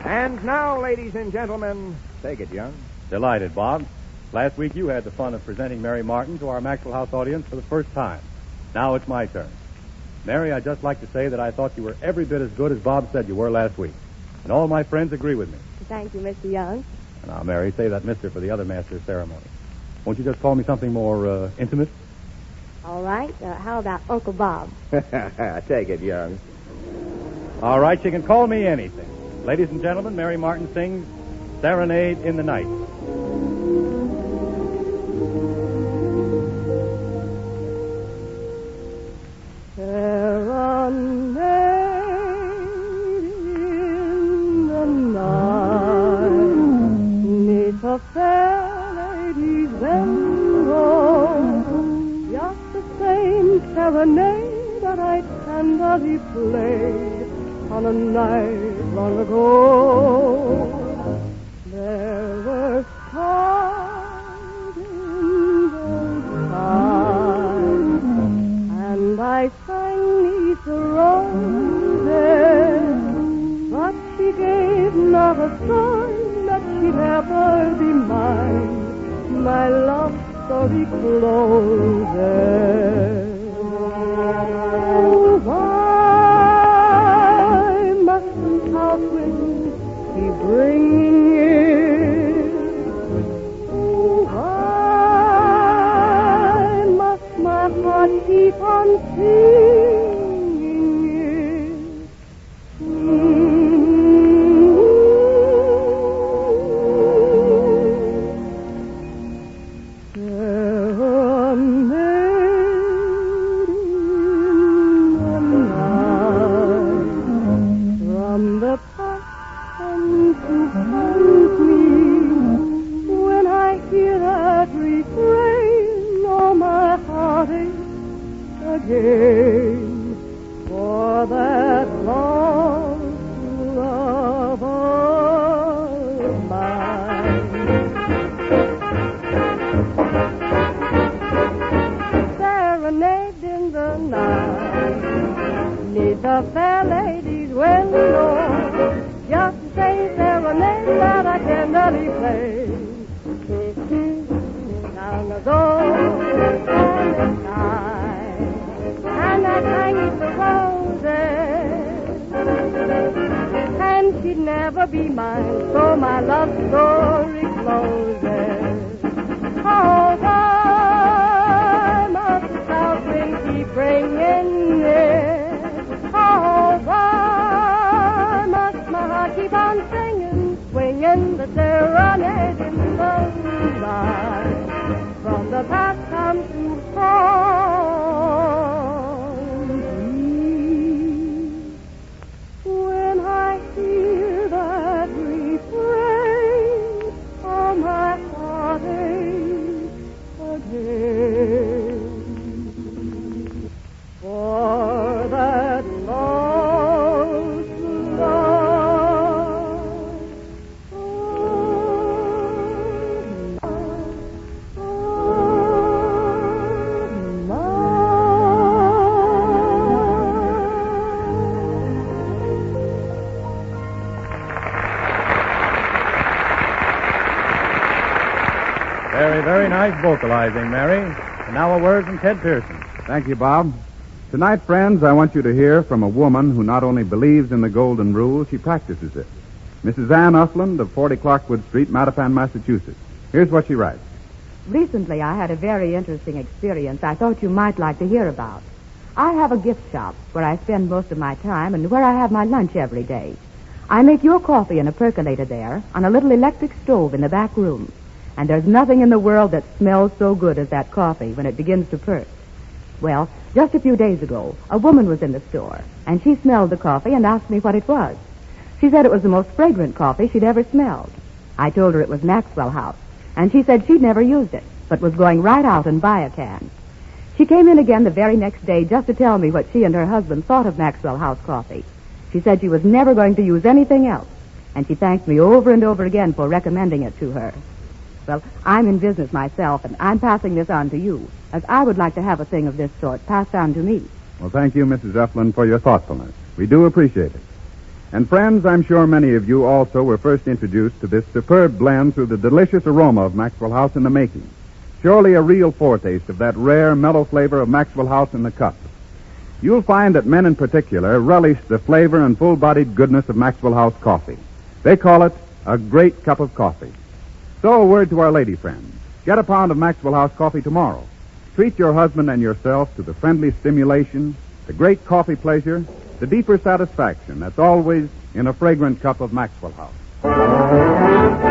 And now, ladies and gentlemen, take it, Young. Delighted, Bob. Last week you had the fun of presenting Mary Martin to our Maxwell House audience for the first time. Now it's my turn. Mary, I'd just like to say that I thought you were every bit as good as Bob said you were last week. And all my friends agree with me. Thank you, Mr. Young. Now, Mary, say that mister for the other master's ceremony. Won't you just call me something more intimate? All right. How about Uncle Bob? Take it, Young. All right, you can call me anything. Ladies and gentlemen, Mary Martin sings Serenade in the Night. Serenade in the night, 'neath a fair lady's window, just the same serenade that I tenderly played on a night long ago. There were stars in the sky, and I sang 'neath the roses, but she gave not a sign that she'd ever be mine. My love story closes. Oh, why mustn't south wind be bringing it? Oh, why must my heart keep on singing it? For that lost love of mine. Serenade in the night, 'neath a fair lady's window, just the same serenade that I tenderly played long ago. And I sang the roses, and she'd never be mine, so my love story closes. Oh, why must the south wind keep bringing it? Oh, why must my heart keep on singing, swinging the serenade in the night? From the past comes to when I hear that refrain, oh, my heart aches again. For that lost love Very, very nice vocalizing, Mary. And now a word from Ted Pearson. Thank you, Bob. Tonight, friends, I want you to hear from a woman who not only believes in the golden rule, she practices it. Mrs. Ann Usland of 40 Clarkwood Street, Mattapan, Massachusetts. Here's what she writes. Recently, I had a very interesting experience I thought you might like to hear about. I have a gift shop where I spend most of my time and where I have my lunch every day. I make your coffee in a percolator there on a little electric stove in the back room. And there's nothing in the world that smells so good as that coffee when it begins to perk. Well, just a few days ago, a woman was in the store, and she smelled the coffee and asked me what it was. She said it was the most fragrant coffee she'd ever smelled. I told her it was Maxwell House, and she said she'd never used it, but was going right out and buy a can. She came in again the very next day just to tell me what she and her husband thought of Maxwell House coffee. She said she was never going to use anything else, and she thanked me over and over again for recommending it to her. Well, I'm in business myself, and I'm passing this on to you, as I would like to have a thing of this sort passed on to me. Well, thank you, Mrs. Upland, for your thoughtfulness. We do appreciate it. And friends, I'm sure many of you also were first introduced to this superb blend through the delicious aroma of Maxwell House in the making. Surely a real foretaste of that rare, mellow flavor of Maxwell House in the cup. You'll find that men in particular relish the flavor and full-bodied goodness of Maxwell House coffee. They call it a great cup of coffee. So a word to our lady friends. Get a pound of Maxwell House coffee tomorrow. Treat your husband and yourself to the friendly stimulation, the great coffee pleasure, the deeper satisfaction that's always in a fragrant cup of Maxwell House.